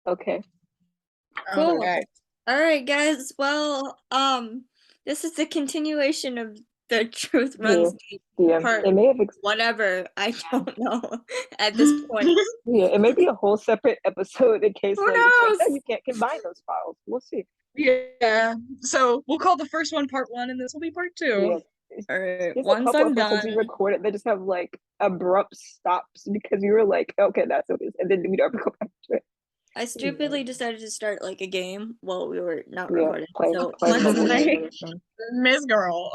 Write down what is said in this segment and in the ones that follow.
Okay. Cool. Okay. All right, guys. Well, this is the continuation of the Truth Runs Deep Yeah. part It may have whatever. I don't know at this point. yeah, it may be a whole separate episode in case Who like it's like, knows? oh, you can't combine those files. We'll see. Yeah. So we'll call the first one part 1, and this will be part 2. Yeah. All right. There's a Once couple I'm episodes we done, recorded that just have like abrupt stops because we were like, okay, that's what it is, and then we never go back to it. I stupidly decided to start like a game while we were not Yeah, recording. playing So playing once Bubble I Miss Girl.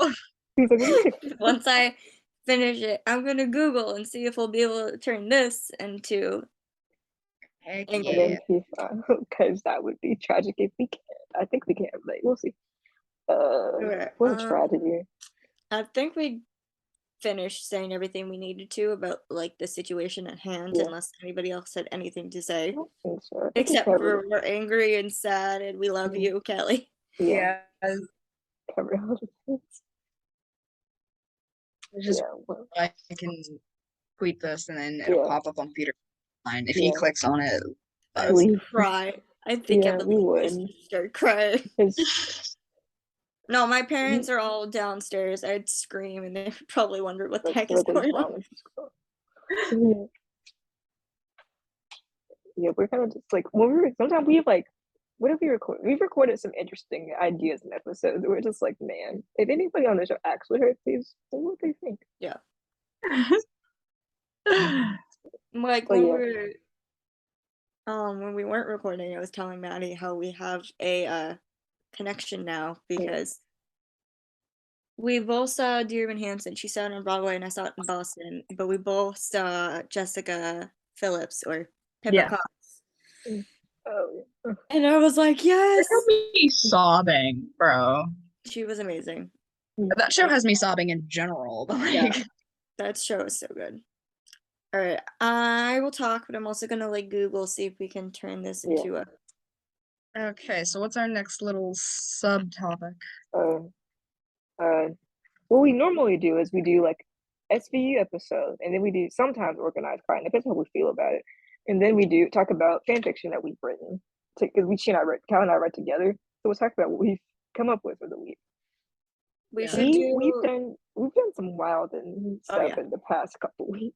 He's like, what do you think? once I finish it, I'm gonna Google and see if we'll be able to turn this into Heck And English. then because that would be tragic if we can't. I think we can, but we'll see. Okay, What a tragedy. I think we finished saying everything we needed to about like the situation at hand, Yeah. unless anybody else had anything to I say. don't think so. I think we Except covered for it. we're angry and sad and we love you, Kelly. Yeah, Yeah. covered all the things. Just Yeah, well, I can tweet this, and then it'll yeah, pop up on Peter's line. If yeah. he clicks on it, I would Please. cry. I think Yeah, at the we point I would. start crying. Because No, my parents are all downstairs. I'd scream and they probably wonder what the that's heck is what going on. Yeah. Yeah, we're kind of just like when we were sometimes we have like what have we recorded? We've recorded some interesting ideas and episodes. We're just like, man, if anybody on the show actually heard these, then what do they think? Yeah. yeah. Like But when we weren't recording, I was telling Maddie how we have a connection now because we both saw Dear Evan Hansen. She saw it on Broadway and I saw it in Boston, but we both saw Jessica Phillips or Pippa Yeah. Cox. oh, yeah. And I was like, yes. Me sobbing, bro. She was amazing. That show has me sobbing in general, but like Yeah. That show is so good. All right, I will talk, but I'm also gonna like Google see if we can turn this into a. Okay, so what's our next little subtopic? What we normally do is we do like SVU episodes, and then we do sometimes organized crime. Depends how we feel about it, and then we do talk about fan fiction that we've written because Cal and I read together. So we'll talk about what we've come up with for the week. We should do. We've done some wild and stuff in the past couple weeks.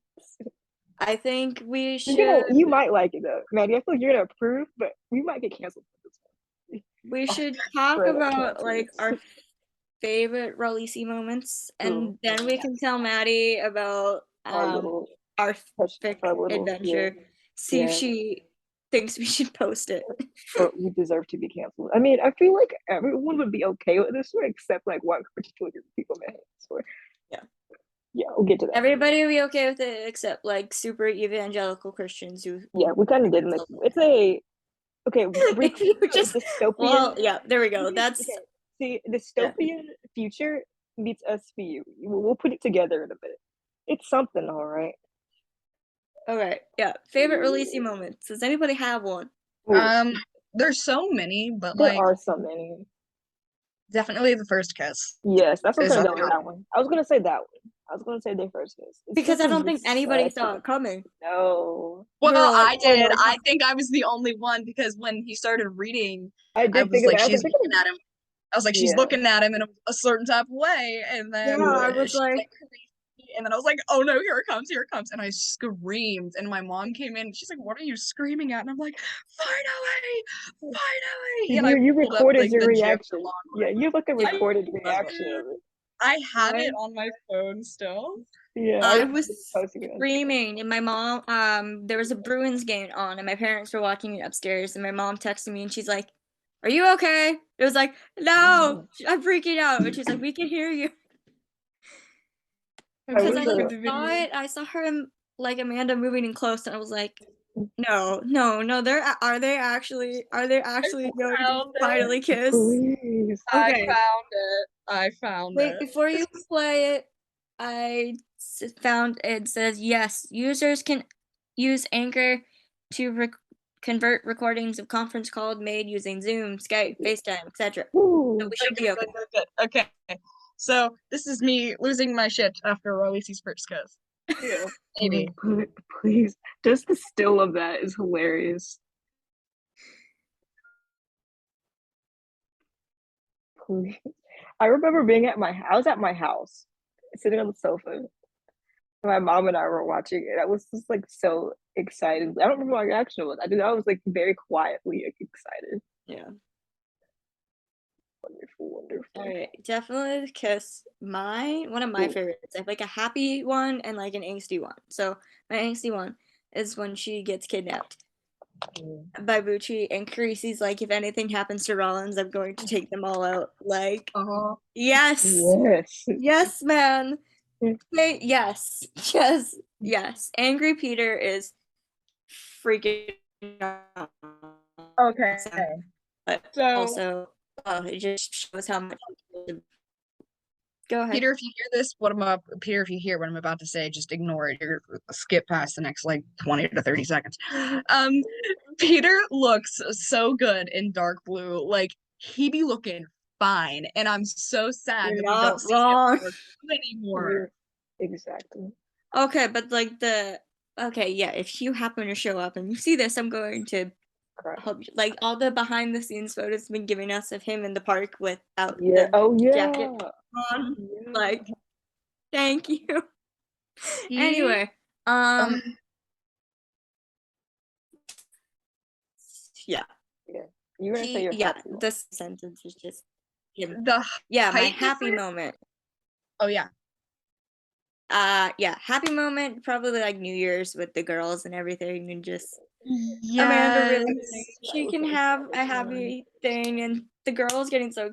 I think we should. You might like it though, Maddie. I feel like you're gonna approve, but we might get canceled for this one. We should talk about like our favorite Rollisi moments, and then we can tell Maddie about our fic adventure. See if she thinks we should post it. Or we deserve to be canceled. I mean, I feel like everyone would be okay with this one, except like one particular group of people, man. Yeah, we'll get to that. Everybody will be okay with it except like super evangelical Christians who. Yeah, we kind of did make it's a okay. Just dystopian. Well, yeah, there we go. That's see dystopian future meets SVU. We'll put it together in a bit. It's something, all right. Okay, yeah. Favorite Rollisi moments. Does anybody have one? There's so many, but there like are so many. Definitely the first kiss. Yes, that's what I'm gonna go with that one. I was gonna say that one. I was gonna say their first kiss. Because I don't think anybody saw it coming. No. Well, I did. I think I was the only one because when he started reading, I was like, she's looking at him. I was like, she's looking at him in a certain type of way, and then I was like, and then I was like, oh no, here it comes, and I screamed, and my mom came in, and she's like, what are you screaming at? And I'm like, finally! And you recorded your reaction. Yeah, you have like a recorded reaction of it. I have it on my phone still. Yeah, I was screaming, and my mom, there was a Bruins game on, and my parents were watching it upstairs, and my mom texted me, and she's like, are you okay? It was like, no, I'm freaking out, and she's like, we can hear you. Because I saw her and like Amanda moving in close, and I was like, no, are they actually going to finally kiss? Please. Okay. I found it. Wait, before you play it, I found it says yes, users can use Anchor to convert recordings of conference calls made using Zoom, Skype, FaceTime, etc. So we should be okay. Okay. So this is me losing my shit after Rollisi's first kiss. Yeah. Maybe. Please. Just the still of that is hilarious. Please. I remember I was at my house, sitting on the sofa. My mom and I were watching it. I was just like so excited. I don't remember what my reaction was. I was like very quietly excited. Yeah. Wonderful. All right, definitely the kiss. One of my favorites. I have like a happy one and like an angsty one. So my angsty one is when she gets kidnapped by Bucci, and Carisi's like, if anything happens to Rollins, I'm going to take them all out. Like, yes, man. Yes. Angry Peter is freaking out. Okay. But so also, it just shows how much. Go ahead. Peter, if you hear this, Peter, if you hear what I'm about to say, just ignore it. You're skip past the next like 20 to 30 seconds. Peter looks so good in dark blue. Like, he be looking fine, and I'm so sad that we don't see him anymore. Exactly. Okay, but like if you happen to show up and you see this, I'm going to help you. Like, all the behind the scenes photos been giving us of him in the park without the jacket on. Yeah. Like, thank you. Anyway, yeah. You were gonna say your happy one. This sentence is just my happy moment. Oh yeah. Happy moment, probably like New Year's with the girls and everything, and just Amanda really she can have a happy thing, and the girl getting so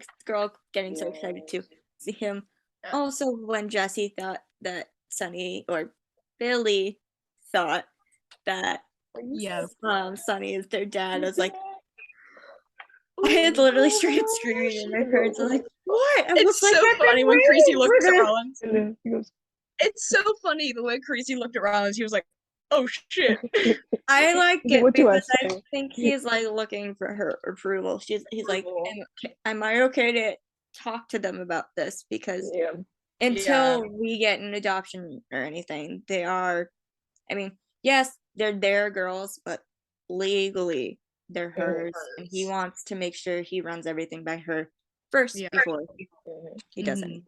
excited to see him. Also, when Jesse thought that Sunny or Billy thought that Sunny is their dad, I was like, I had literally straight up screaming, and my parents were like, "What?" It's so funny when Creasy looks at Rollins. He goes, it's so funny the way Creasy looked at Rollins. He was like, "Oh shit." I like it because I think he's like looking for her approval. He's like, "Am I okay to talk to them about this?" Because until we get an adoption or anything, they are. I mean, yes, they're their girls, but legally they're hers, and he wants to make sure he runs everything by her first before he does anything.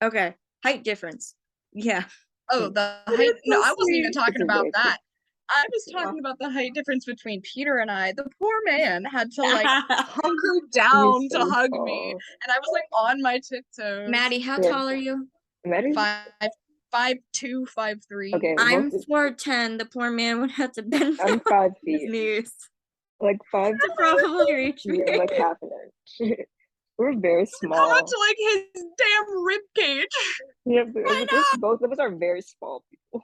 Okay, height difference. Yeah. Oh, the height. No, I wasn't even talking about that. I was talking about the height difference between Peter and I. The poor man had to like hunker down to hug me, and I was like on my tiptoes. Maddie, how tall are you? Maddie? 5'2", 5'3". Okay, I'm 4'10". The poor man would have to bend down 5 feet. His knees. Like 5 to probably reach me. Like half an inch. We're very small. How much like his damn rib cage? Yeah, both of us are very small people.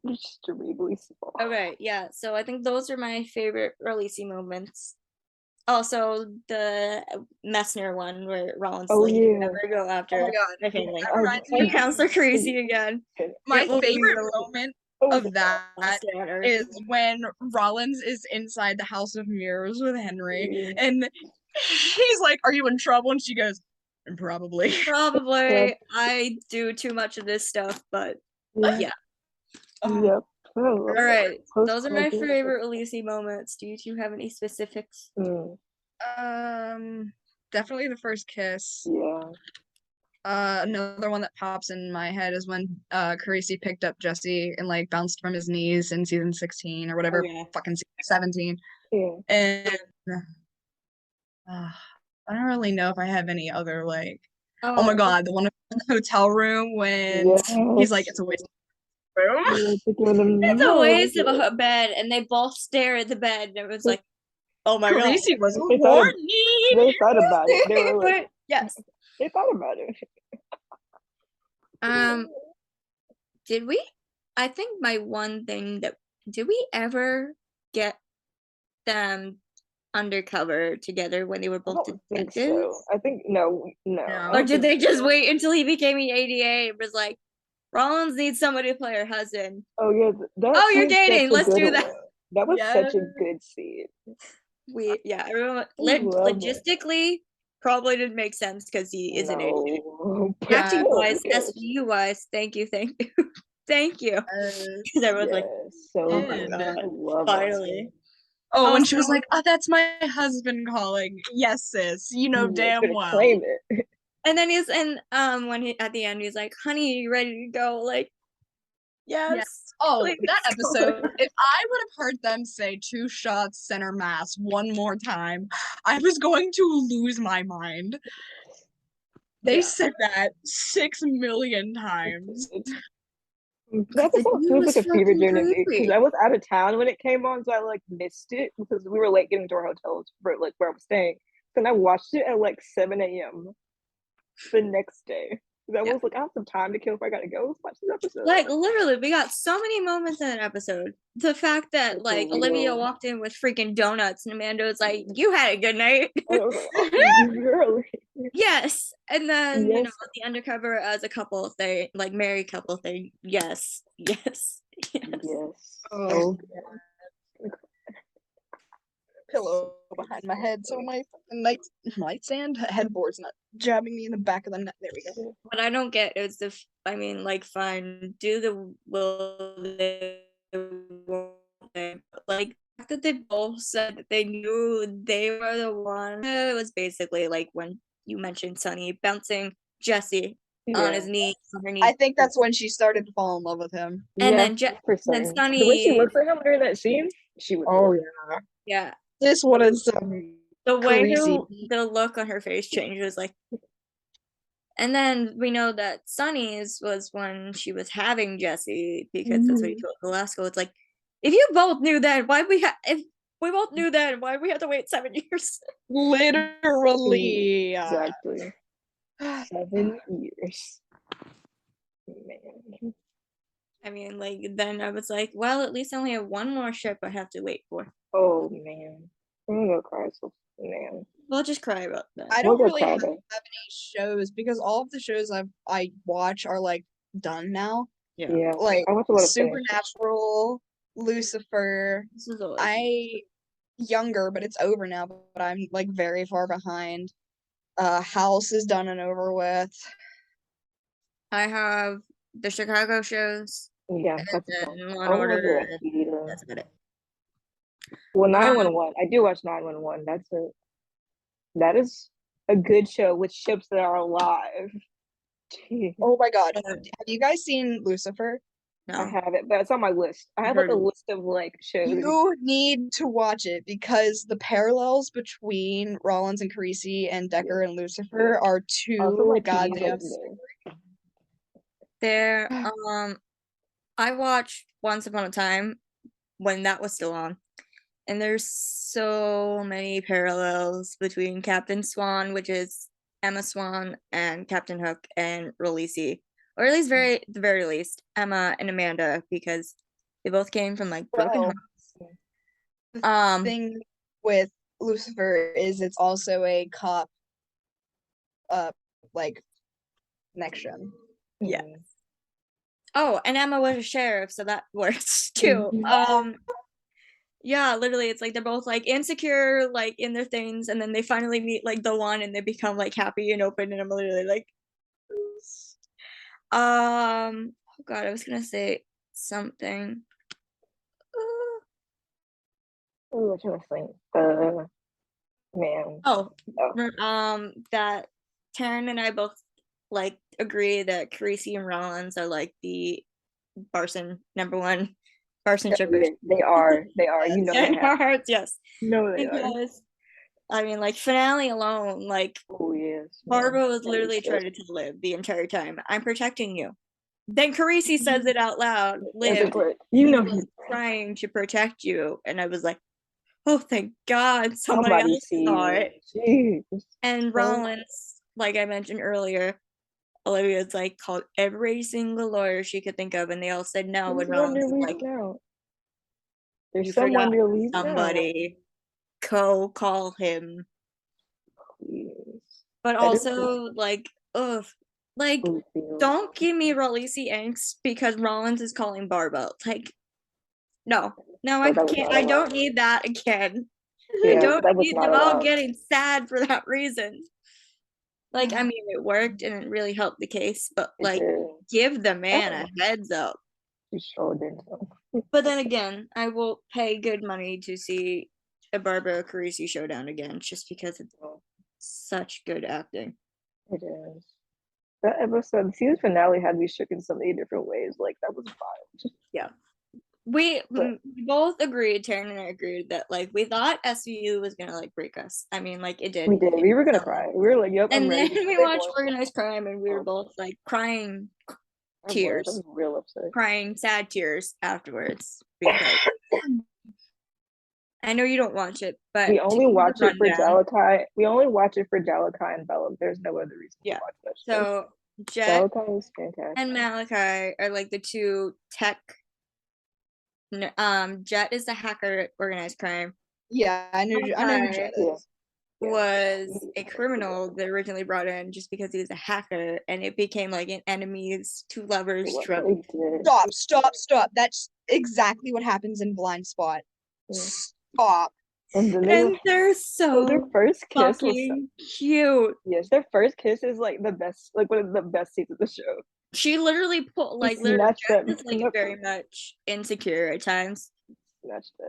Just really small. Okay, yeah. So I think those are my favorite Rollisi moments. Also, the Messner one where Rollins never go after my family. Counselor Crazy again. My favorite moment of that is when Rollins is inside the House of Mirrors with Henry, and he's like, "Are you in trouble?" And she goes, "Probably." I do too much of this stuff, but yeah. Yep. All right, those are my favorite Rollisi moments. Do you two have any specifics? Definitely the first kiss. Yeah. Another one that pops in my head is when Carisi picked up Jesse and like bounced from his knees in season 16 or whatever, fucking season 17. Yeah. And I don't really know if I have any other like. Oh my god, the one in the hotel room when he's like, "It's a waste." It's a waste of a bed, and they both stare at the bed, and it was like, oh my god. Carisi was horny. They thought about it. They were like, yes. They thought about it. Did we? I think my one thing did we ever get them undercover together when they were both detectives? So. I think no. Or did they just wait until he became an ADA and was like, Rollins needs somebody to play her husband. Oh yeah. You're dating. Let's do that. That was such a good scene. Everyone logistically probably didn't make sense because he is an ADA. Acting wise, SVU wise, thank you. Thank you. Because everyone's like, oh my god, finally. Oh, when she was like, "Oh, that's my husband calling." Yes, sis. You know damn well. Claim it. And then when he at the end he's like, "Honey, you ready to go?" Like, yes. Oh, please. that episode. If I would have heard them say 2 shots center mass one more time, I was going to lose my mind. They said that 6 million times. That episode was like a fever dream to me because I was out of town when it came on, so I like missed it because we were late getting to our hotels for like where I was staying. And I watched it at like 7 a.m. the next day. I was like, I have some time to kill if I gotta go. Let's watch this episode. Like literally, we got so many moments in an episode. The fact that like Olivia walked in with freaking donuts and Amanda was like, "You had a good night." And I was like, oh, really? Yes, and then you know the undercover as a couple thing, like married couple thing. Yes. Oh, Pillow behind my head so my nightstand headboard's not jabbing me in the back of the neck. There we go. What I don't get is like, fine, do the will they won't they, but like that they both said that they knew they were the one. It was basically like when you mentioned Sunny bouncing Jesse on his knee. I think that's when she started to fall in love with him. And then Sunny. The way she looks at him during that scene, she was. Oh yeah. This one is the way the look on her face changes, like. And then we know that Sunny's was when she was having Jesse, because that's what he told Velasco. It's like, if you both knew that, if we both knew that, why we had to wait 7 years? Literally. Exactly. 7 years. Man. I mean, like, then I was like, well, at least I only have one more ship I have to wait for. Oh, man. I'm gonna cry so man. We'll just cry about that. I don't really have any shows because all of the shows I watch are like done now. Yeah. Like I watch a lot of Supernatural, Lucifer. This is always younger, but it's over now, but I'm like very far behind. House is done and over with. I have the Chicago shows. Yeah, that's Law and Order. That's about it. Well, 911. I do watch 911. That is a good show with ships that are alive. Jeez. Oh my god. Have you guys seen Lucifer? No. I haven't, but it's on my list. I have like a list of like shows. You need to watch it because the parallels between Rollins and Carisi and Decker and Lucifer are too goddamn. There, I watched Once Upon a Time when that was still on, and there's so many parallels between Captain Swan, which is Emma Swan, and Captain Hook and Rollisi, or at least the very least Emma and Amanda, because they both came from like broken homes. The thing with Lucifer is it's also a cop like connection. Yeah. Oh, and Emma was a sheriff, so that works too. Yeah, literally, it's like they're both like insecure, like in their things, and then they finally meet like the one, and they become like happy and open. And I'm literally like, oh god, I was gonna say something. What you saying? Man. That Terryn and I both like agree that Carisi and Rollins are like the Barson #1 Barson shippers. They are. You know in our hearts, yes. No, they are. I mean, like finale alone, like Barbara was literally trying to live the entire time. I'm protecting you. Then Carisi says it out loud. Liv, you know he's trying to protect you, and I was like, oh, thank God somebody else saw it. Jeez. And Rollins, like I mentioned earlier, Olivia's like called every single lawyer she could think of, and they all said no. When Rollins was like, there's someone to leave somebody, go call him. Please. But also, like, don't give me Rollisi angst because Rollins is calling Barba. Like, no, I can't. I don't need that again. I don't need them all getting sad for that reason. Like, I mean, it worked and it really helped the case, but like, give the man a heads up. You sure did. But then again, I will pay good money to see a Barbara Carisi showdown again, just because it's such good acting. It is. That episode, the season finale had me shook in so many different ways. Like, that was fun. Yeah. We both agreed, Terryn and I agreed that like we thought SVU was gonna like break us. I mean, like it did. We did. We were gonna cry. We were like, "Yep." And I'm then ready. we watched Organized Crime, and we were both like crying tears, I was real upset, crying sad tears afterwards. Because I know you don't watch it, but we only watch it for Jalakai. We only watch it for Jalakai and Bella. There's no other reason to watch that show. So Jet Jalakai is fantastic, and Malachi are like the two tech. Jet is the hacker at Organized Crime. Yeah, I know who Jet is. Was a criminal that originally brought in just because he was a hacker, and it became like an enemies to lovers trope. Stop. That's exactly what happens in Blind Spot. Stop. And they're so their first kiss fucking cute. Yes, their first kiss is like the best, like one of the best scenes of the show. She literally put like literally is like very much insecure at times.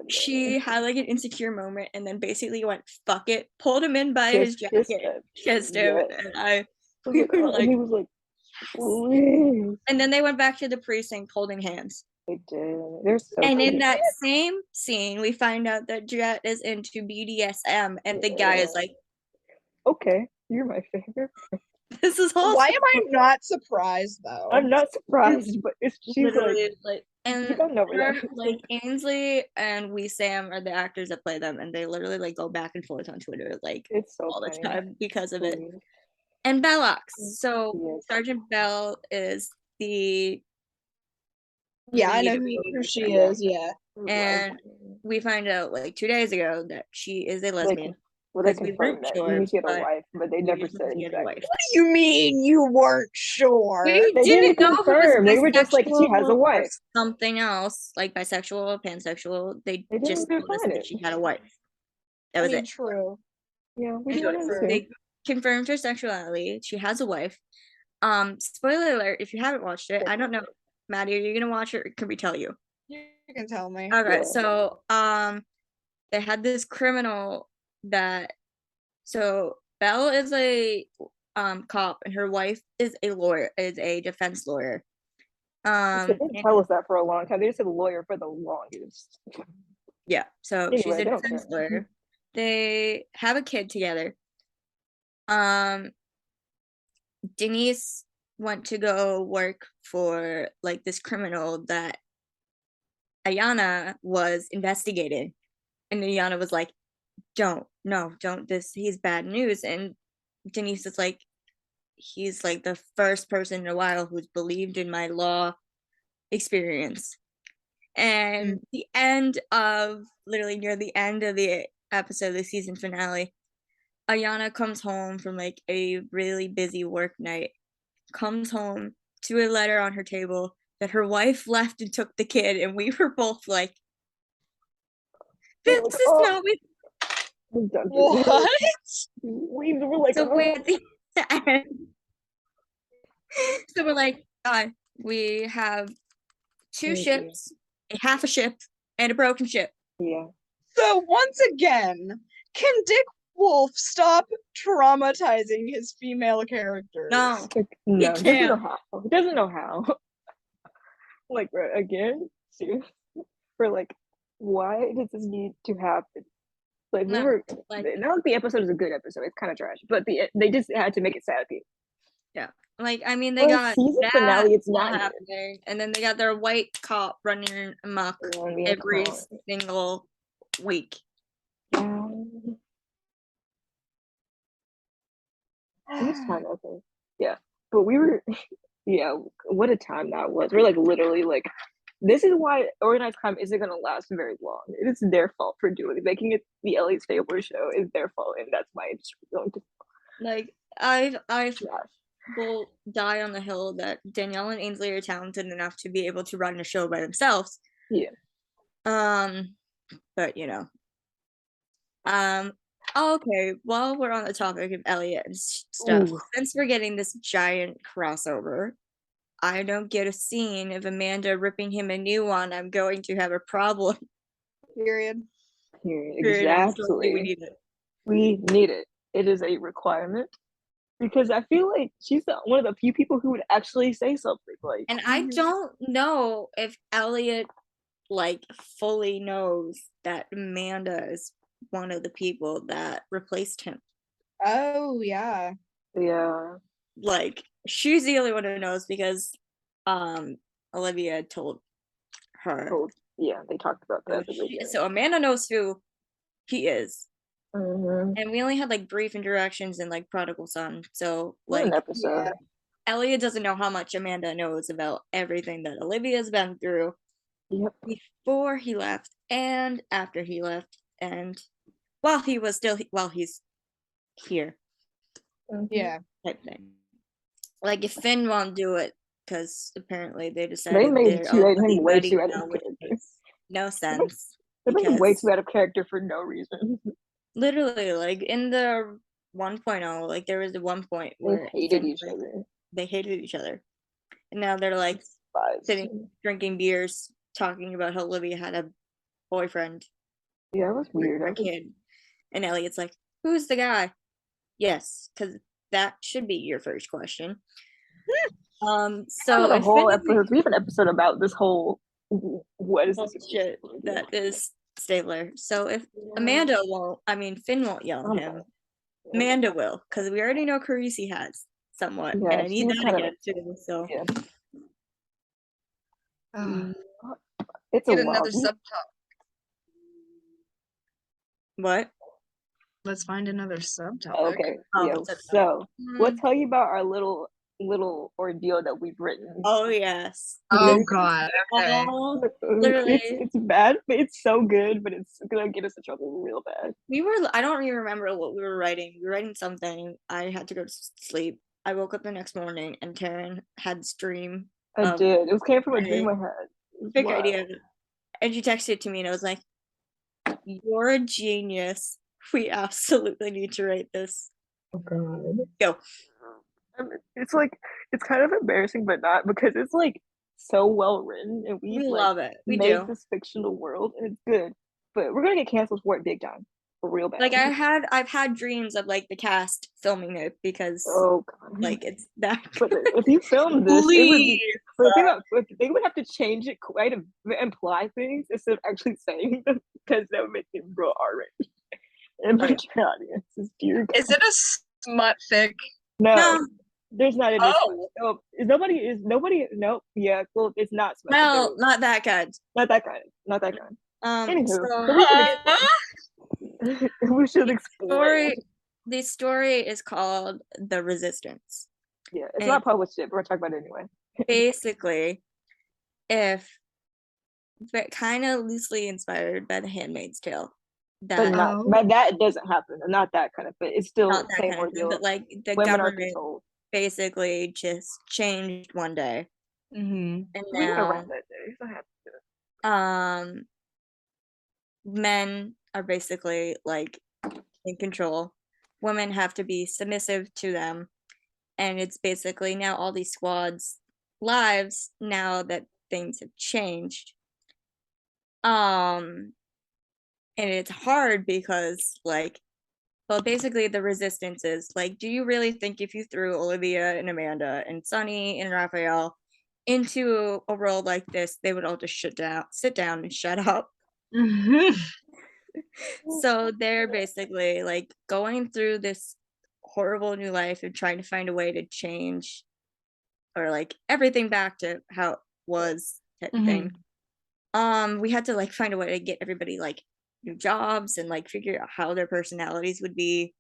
She had like an insecure moment and then basically went fuck it, pulled him in by his jacket, kissed him, and we were like, he was like, please. And then they went back to the precinct holding hands. They did. They're so and in that same scene, we find out that Jet is into BDSM, and the guy is like, okay, you're my favorite. This is awesome. Why am I not surprised though? I'm not surprised, but she's literally like and you don't know like Ainsley and Sam are the actors that play them, and they literally like go back and forth on Twitter like it's so all funny. the time because of it. And Bellox. So Sergeant Bell is the I know who she is. Yeah, and we find out like 2 days ago that she is a lesbian. Well, they confirmed that she had a wife, but they never said exactly. What do you mean you weren't sure? We didn't confirm. They were just like, she has a wife. Something else, like bisexual, pansexual. They just told us that she had a wife. That was it. True. Yeah, they confirmed her sexuality. She has a wife. Spoiler alert, if you haven't watched it, I don't know. Maddie, are you gonna watch it, or can we tell you? You can tell me. Okay, so they had this criminal that Belle is a cop, and her wife is a defense lawyer. They didn't tell us that for a long time. They just said lawyer for the longest. Yeah, so anyway, she's a defense lawyer. They have a kid together. Denise went to go work for like this criminal that Ayana was investigating, and Ayana was like, don't this, he's bad news. And Denise is like, he's like the first person in a while who's believed in my law experience. And the end of literally near the end of the episode, the season finale, Ayana comes home from like a really busy work night, comes home to a letter on her table that her wife left and took the kid, and we were both like, this is not with what? We were like, so we're at the end. So we're like, God, we have two ships, a half a ship, and a broken ship. Yeah. So once again, can Dick Wolf stop traumatizing his female characters? No, he doesn't know how. Like, again, seriously, for like, why does this need to happen? Like, we were like, not the episode is a good episode. It's kind of trash, but they just had to make it sappy. Yeah, like I mean, they got season finale. It's not happening, and then they got their white cop running amok every single week. Yeah, but we were, what a time that was. We're like literally like, this is why Organized Crime isn't gonna last very long. It is their fault for making it the Elliot Stabler show is their fault, and that's why it's going to. Like I will die on the hill that Danielle and Ainsley are talented enough to be able to run a show by themselves. Yeah. But you know. Okay, while we're on the topic of Elliot and stuff, since we're getting this giant crossover, I don't get a scene of Amanda ripping him a new one. I'm going to have a problem. Period. Exactly. We need it. We need it. It is a requirement. Because I feel like she's one of the few people who would actually say something like. And I don't know if Elliot like fully knows that Amanda is one of the people that replaced him. Oh yeah. Yeah. Like she's the only one who knows because Olivia told her. Yeah, they talked about that. So Amanda knows who he is. Mm-hmm. And we only had like brief interactions in like Prodigal Son. So like an episode. Elliot doesn't know how much Amanda knows about everything that Olivia's been through. Yep. Before he left and after he left and while he's here. Yeah. Type thing. Like if Finn won't do it because apparently they decided they made him way too out of character. No sense. They made him way too out of character for no reason. Literally, like in the 1.0, like there was the one point where they hated each other. They hated each other. And now they're like sitting drinking beers, talking about how Olivia had a boyfriend. Yeah, it was weird. A kid. And Elliot's like, who's the guy? Yes, because that should be your first question. So a whole episode, we have an episode about this whole what is this shit that is Stabler. So if Amanda won't, Finn won't yell at him. Amanda will, because we already know Carisi has somewhat, and I need that again too. So it's get another subtopic. What? Let's find another subtopic. Okay. So we'll tell you about our little ordeal that we've written. Oh yes. Oh god. Okay. Literally, it's bad, but it's so good, but it's gonna get us in trouble real bad. I don't even remember what we were writing. We were writing something. I had to go to sleep. I woke up the next morning and Terryn had this dream. I did. It came from a dream I had. Big idea. And she texted it to me and I was like, you're a genius. We absolutely need to write this. Oh god. Go. It's like it's kind of embarrassing, but not, because it's like so well written and we love it. We made this fictional world and it's good. But we're gonna get canceled for it big time. For real bad. Like I've had dreams of like the cast filming it because like it's that. But if you film this, they would have to change it quite a bit, imply things instead of actually saying them, because that would make it real R-rated. And my audience is dear God. Is it a smut fic? No. There's not any. Oh, nobody. Nope. Yeah. Well, it's not. No, not that good. Not that kind. Anywho, we should explore. The story is called The Resistance. Yeah, it's not published yet, but we're talking about it anyway. Basically, kind of loosely inspired by The Handmaid's Tale. But that doesn't happen. Not that kind of, but it's still the same ordeal. But like the government basically just changed one day. Mm-hmm. And now men are basically like in control. Women have to be submissive to them. And it's basically now all these squads' lives now that things have changed. And it's hard because basically the resistance is like, do you really think if you threw Olivia and Amanda and Sunny and Raphael into a world like this, they would all just sit down and shut up? Mm-hmm. So they're basically like going through this horrible new life and trying to find a way to change or like everything back to how it was type thing. We had to like find a way to get everybody like new jobs and like figure out how their personalities would be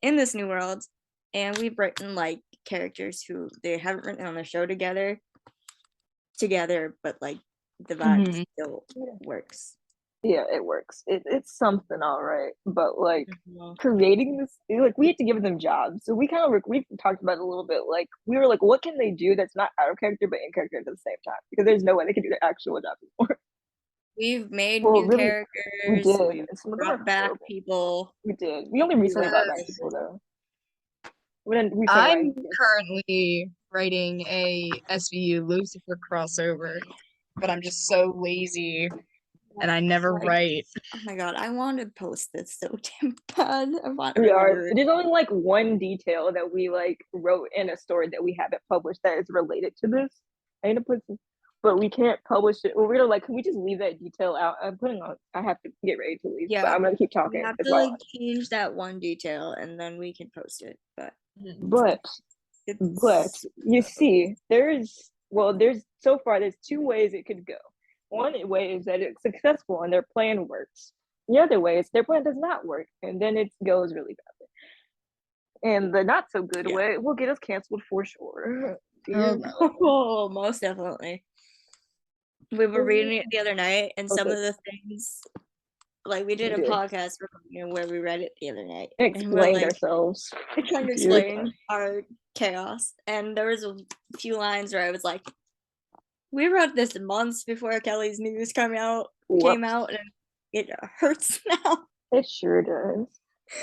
in this new world. And we've written like characters who they haven't written on the show together, but like the vibe still works. Yeah, it works. It's something, all right. But like creating this, like we had to give them jobs. So we talked about it a little bit. Like we were like, what can they do that's not out of character but in character at the same time? Because there's no way they can do their actual job anymore. We've made new characters. We did. We've brought back people. We did. We only recently brought back people though. I'm currently writing a SVU Lucifer crossover, but I'm just so lazy and I never write. Oh my god, I want to post this so damn bad. There's only like one detail that we like wrote in a story that we haven't published that is related to this. I need to put some, but we can't publish it. We're gonna like, can we just leave that detail out? I have to get ready to leave, Yeah, but I'm gonna keep talking. We have to like change that one detail and then we can post it. But you see, there's so far there's two ways it could go. One way is that it's successful and their plan works. The other way is their plan does not work, and then it goes really badly. And the not so good way will get us canceled for sure. Oh, most definitely. We were reading it the other night, and some of the things, like we did a podcast recording where we read it the other night. Explained ourselves. Trying to explain our chaos, and there was a few lines where I was like, we wrote this months before Kelly's news came out, and it hurts now. It sure does.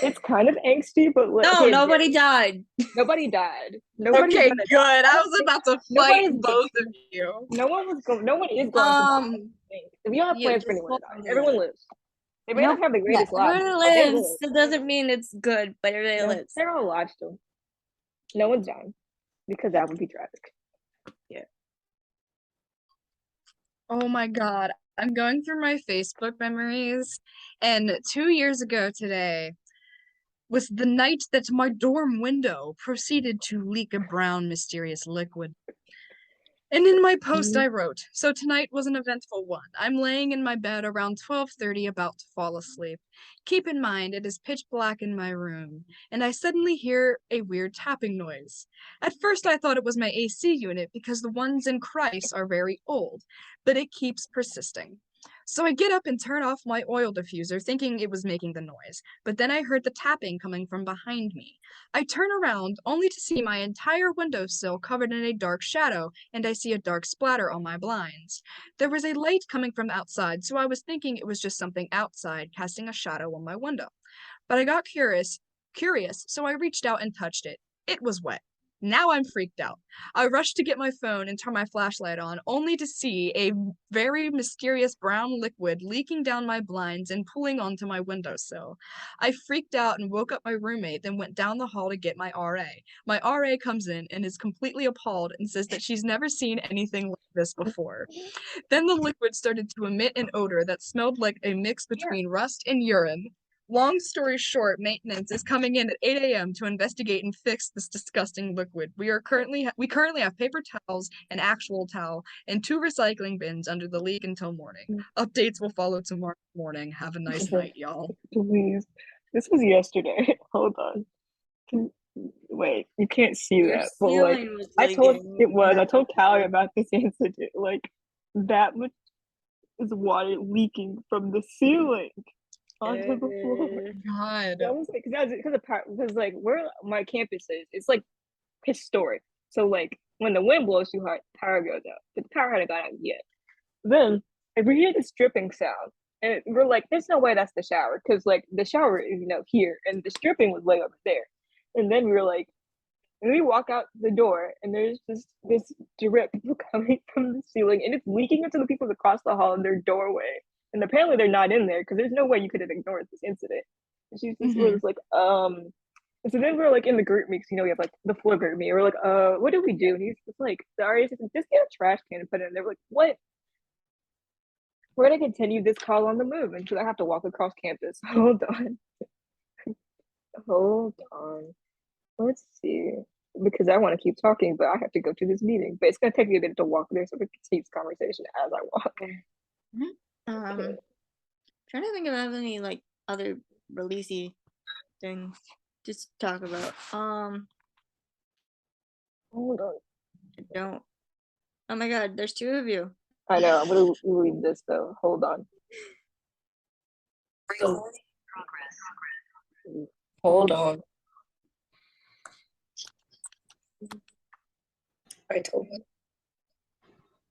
It's kind of angsty, but nobody died. Nobody died. Okay, good. I was about to fight both of you. No one is going to die. If you don't have plans for anyone to die, everyone lives. They may not have the greatest lives. Everyone lives. It doesn't mean it's good, but everybody lives. They're all alive still. No one's dying, because that would be tragic. Yeah. Oh my god. I'm going through my Facebook memories, and 2 years ago today was the night that my dorm window proceeded to leak a brown, mysterious liquid. And in my post I wrote, so tonight was an eventful one. I'm laying in my bed around 12:30 about to fall asleep. Keep in mind, it is pitch black in my room, and I suddenly hear a weird tapping noise. At first I thought it was my AC unit because the ones in Christ are very old, but it keeps persisting. So I get up and turn off my oil diffuser, thinking it was making the noise, but then I heard the tapping coming from behind me. I turn around, only to see my entire windowsill covered in a dark shadow, and I see a dark splatter on my blinds. There was a light coming from outside, so I was thinking it was just something outside casting a shadow on my window. But I got curious, so I reached out and touched it. It was wet. Now I'm freaked out. I rushed to get my phone and turn my flashlight on, only to see a very mysterious brown liquid leaking down my blinds and pulling onto my windowsill. I freaked out and woke up my roommate, then went down the hall to get my RA. My RA comes in and is completely appalled and says that she's never seen anything like this before. Then the liquid started to emit an odor that smelled like a mix between rust and urine. Long story short, maintenance is coming in at 8 a.m. to investigate and fix this disgusting liquid. We currently have paper towels, an actual towel, and 2 recycling bins under the leak until morning. Updates will follow tomorrow morning. Have a nice night, y'all. Please. This was yesterday. Hold on. Wait, you can't see that. But like, I told Kalli about this incident. Like, that much is water leaking from the ceiling onto the floor. God. That was because like where my campus is, it's like historic. So like when the wind blows too hard, power goes out. But the power hadn't gone out yet. Then if we hear this dripping sound, and we're like, there's no way that's the shower, because like the shower is here, and the dripping was way over there. And then we were like, and we walk out the door, and there's just this drip coming from the ceiling, and it's leaking into the people across the hall in their doorway. And apparently they're not in there, because there's no way you could have ignored this incident. And she's just was like, And so then we're like in the group meet, we have like the floor group meet. We're like, what do we do? And he's just like, sorry, just get a trash can and put it in. They're like, what? We're gonna continue this call on the move, and so I have to walk across campus. Hold on. Let's see, because I want to keep talking, but I have to go to this meeting. But it's gonna take me a bit to walk there, so we can continue this conversation as I walk. Trying to think if I have any like other Rollisi things to talk about. Hold on. I don't. Oh my god, there's 2 of you. I know. I'm gonna read this though. Hold on. Hold on. I told him.